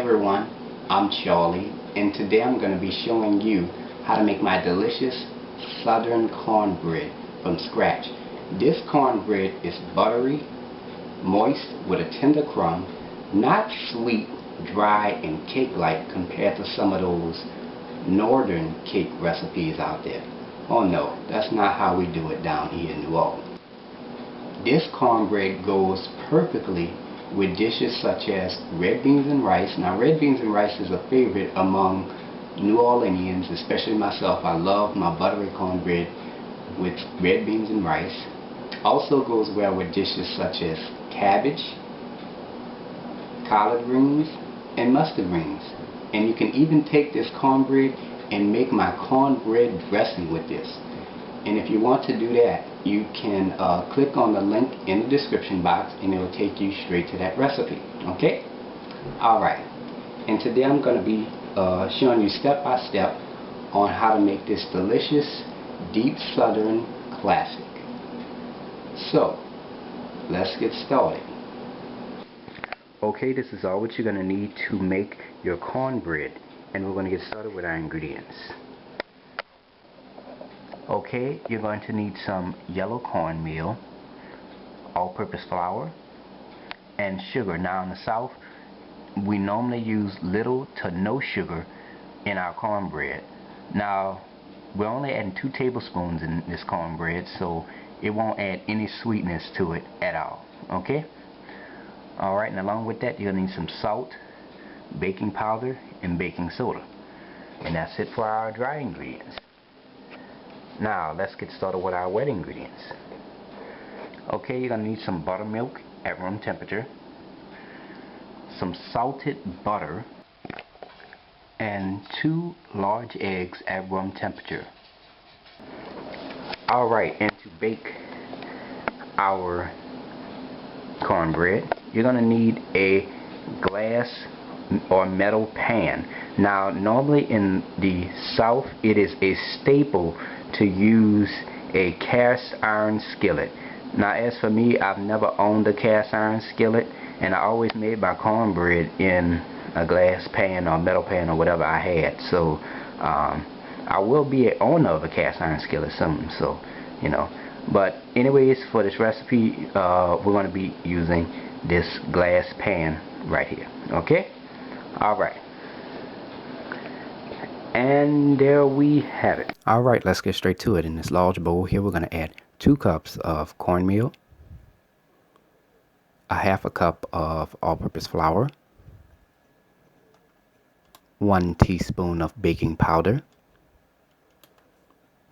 everyone, I'm Charlie, and today I'm going to be showing you how to make my delicious Southern cornbread from scratch. This cornbread is buttery, moist with a tender crumb, not sweet, dry, and cake-like compared to some of those northern cake recipes out there. Oh no, that's not how we do it down here in New Orleans. This cornbread goes perfectly with dishes such as red beans and rice. Now, red beans and rice is a favorite among New Orleanians, especially myself. I love my buttery cornbread with red beans and rice. Also goes well with dishes such as cabbage, collard greens, and mustard greens. And you can even take this cornbread and make my cornbread dressing with this. And if you want to do that, you can click on the link in the description box and it will take you straight to that recipe. Okay? Alright. And today I'm going to be showing you step by step on how to make this delicious deep southern classic. So, let's get started. Okay, this is all what you're going to need to make your cornbread. And we're going to get started with our ingredients. Okay, you're going to need some yellow cornmeal, all-purpose flour, and sugar. Now in the South, we normally use little to no sugar in our cornbread. Now, we're only adding 2 tablespoons in this cornbread, so it won't add any sweetness to it at all. Okay? Alright, and along with that, you're going to need some salt, baking powder, and baking soda. And that's it for our dry ingredients. Now let's get started with our wet ingredients. Okay, you're going to need some buttermilk at room temperature, some salted butter, and 2 large eggs at room temperature. Alright, and to bake our cornbread, you're going to need a glass or metal pan. Now normally in the South it is a staple to use a cast iron skillet. Now as for me, I've never owned a cast iron skillet, and I always made my cornbread in a glass pan or metal pan or whatever I had. So I will be an owner of a cast iron skillet soon, so you know. But anyways, for this recipe we're going to be using this glass pan right here. Okay? Alright. And there we have it. Alright, let's get straight to it. In this large bowl here, we're going to add 2 cups of cornmeal, a half a cup of all-purpose flour, 1 teaspoon of baking powder,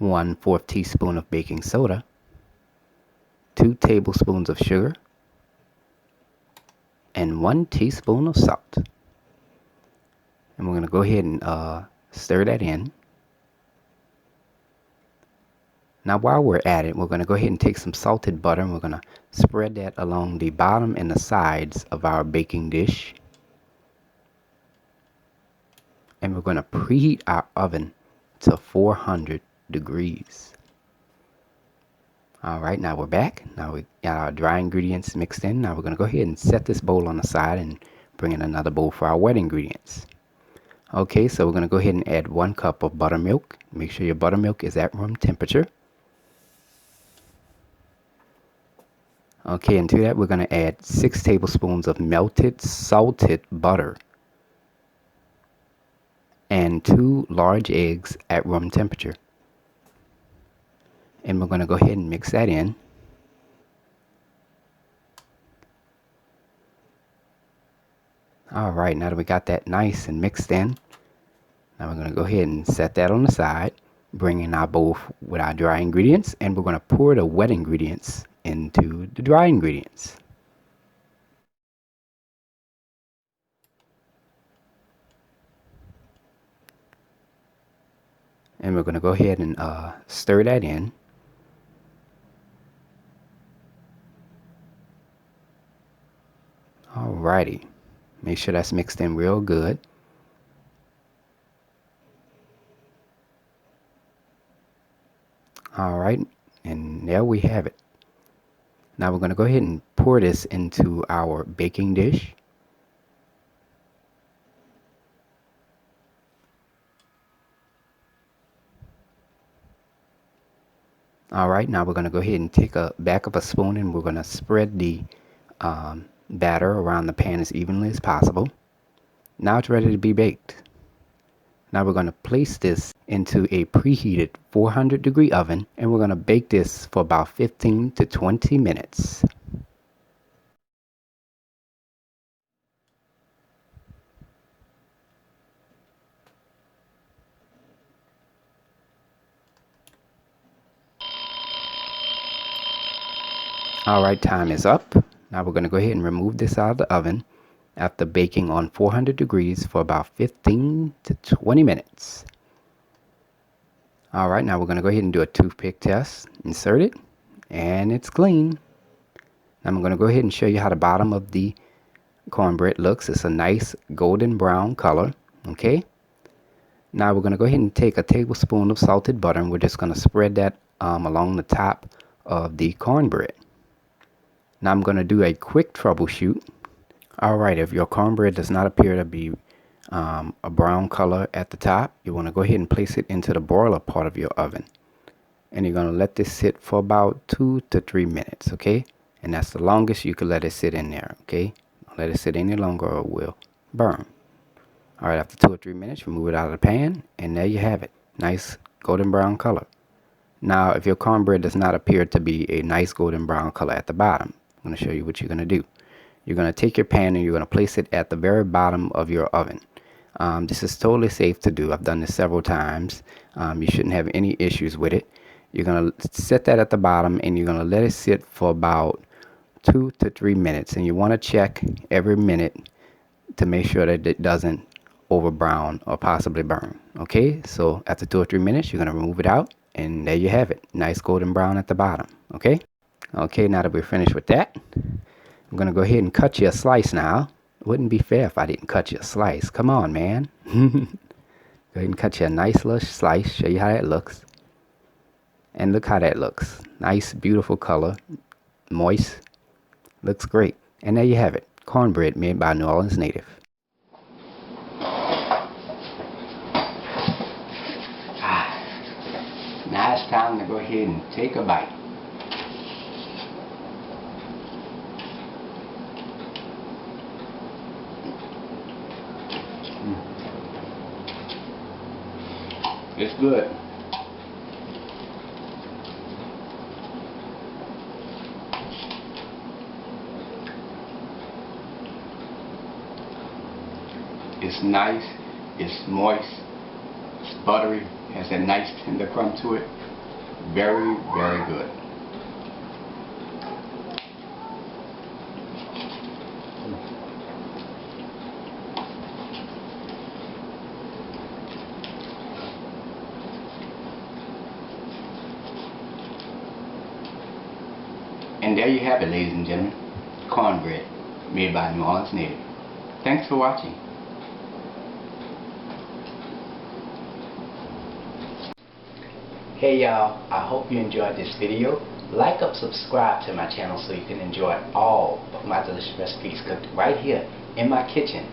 1/4 teaspoon of baking soda, 2 tablespoons of sugar, and 1 teaspoon of salt. And we're going to go ahead and stir that in. Now while we're at it, we're going to go ahead and take some salted butter and we're going to spread that along the bottom and the sides of our baking dish. And we're going to preheat our oven to 400 degrees. Alright, now we're back. Now we got our dry ingredients mixed in. Now we're going to go ahead and set this bowl on the side and bring in another bowl for our wet ingredients. Okay, so we're going to go ahead and add 1 cup of buttermilk. Make sure your buttermilk is at room temperature. Okay, and to that we're going to add 6 tablespoons of melted salted butter and 2 large eggs at room temperature. And we're going to go ahead and mix that in. Alright, now that we got that nice and mixed in, now we're going to go ahead and set that on the side, bring in our bowl with our dry ingredients, and we're going to pour the wet ingredients into the dry ingredients. And we're going to go ahead and stir that in. Alrighty. Make sure that's mixed in real good. Alright, and there we have it. Now we're going to go ahead and pour this into our baking dish. Alright, now we're going to go ahead and take a back of a spoon and we're going to spread the batter around the pan as evenly as possible. Now it's ready to be baked. Now we're going to place this into a preheated 400-degree oven and we're going to bake this for about 15 to 20 minutes. Alright, time is up. Now we're going to go ahead and remove this out of the oven after baking on 400 degrees for about 15 to 20 minutes. Alright, now we're going to go ahead and do a toothpick test. Insert it, and it's clean. Now I'm going to go ahead and show you how the bottom of the cornbread looks. It's a nice golden brown color. Okay. Now we're going to go ahead and take a tablespoon of salted butter and we're just going to spread that along the top of the cornbread. Now I'm going to do a quick troubleshoot. Alright, if your cornbread does not appear to be a brown color at the top, you want to go ahead and place it into the broiler part of your oven. And you're going to let this sit for about 2 to 3 minutes, okay? And that's the longest you can let it sit in there, okay? Don't let it sit any longer or it will burn. Alright, after 2 or 3 minutes, remove it out of the pan, and there you have it. Nice golden brown color. Now, if your cornbread does not appear to be a nice golden brown color at the bottom, I'm going to show you what you're going to do. You're going to take your pan and you're going to place it at the very bottom of your oven. This is totally safe to do. I've done this several times. You shouldn't have any issues with it. You're going to set that at the bottom and you're going to let it sit for about 2 to 3 minutes. And you want to check every minute to make sure that it doesn't over brown or possibly burn. Okay, so after 2 or 3 minutes, you're going to remove it out. And there you have it. Nice golden brown at the bottom. Okay. Okay, now that we're finished with that, I'm going to go ahead and cut you a slice now. It wouldn't be fair if I didn't cut you a slice. Come on, man. Go ahead and cut you a nice little slice. Show you how that looks. And look how that looks. Nice, beautiful color. Moist. Looks great. And there you have it. Cornbread made by New Orleans native. Now it's time to go ahead and take a bite. It's good. It's nice, it's moist, it's buttery, has that nice tender crumb to it. Very, very good. And there you have it, ladies and gentlemen. Cornbread made by New Orleans native. Thanks for watching. Hey y'all, I hope you enjoyed this video. Like up, subscribe to my channel so you can enjoy all of my delicious recipes cooked right here in my kitchen.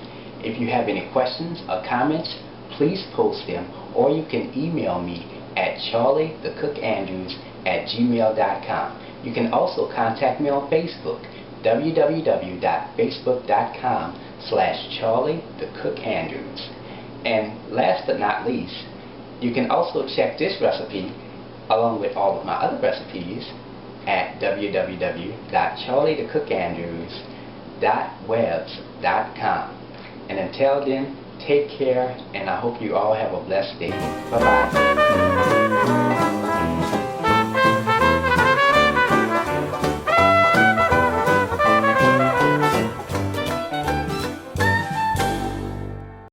If you have any questions or comments, please post them, or you can email me at charliethecookandrews@gmail.com. You can also contact me on Facebook, www.facebook.com/charliethecookandrews. And last but not least, you can also check this recipe along with all of my other recipes at www.charliethecookandrews.webs.com. And until then, take care, and I hope you all have a blessed day. Bye-bye.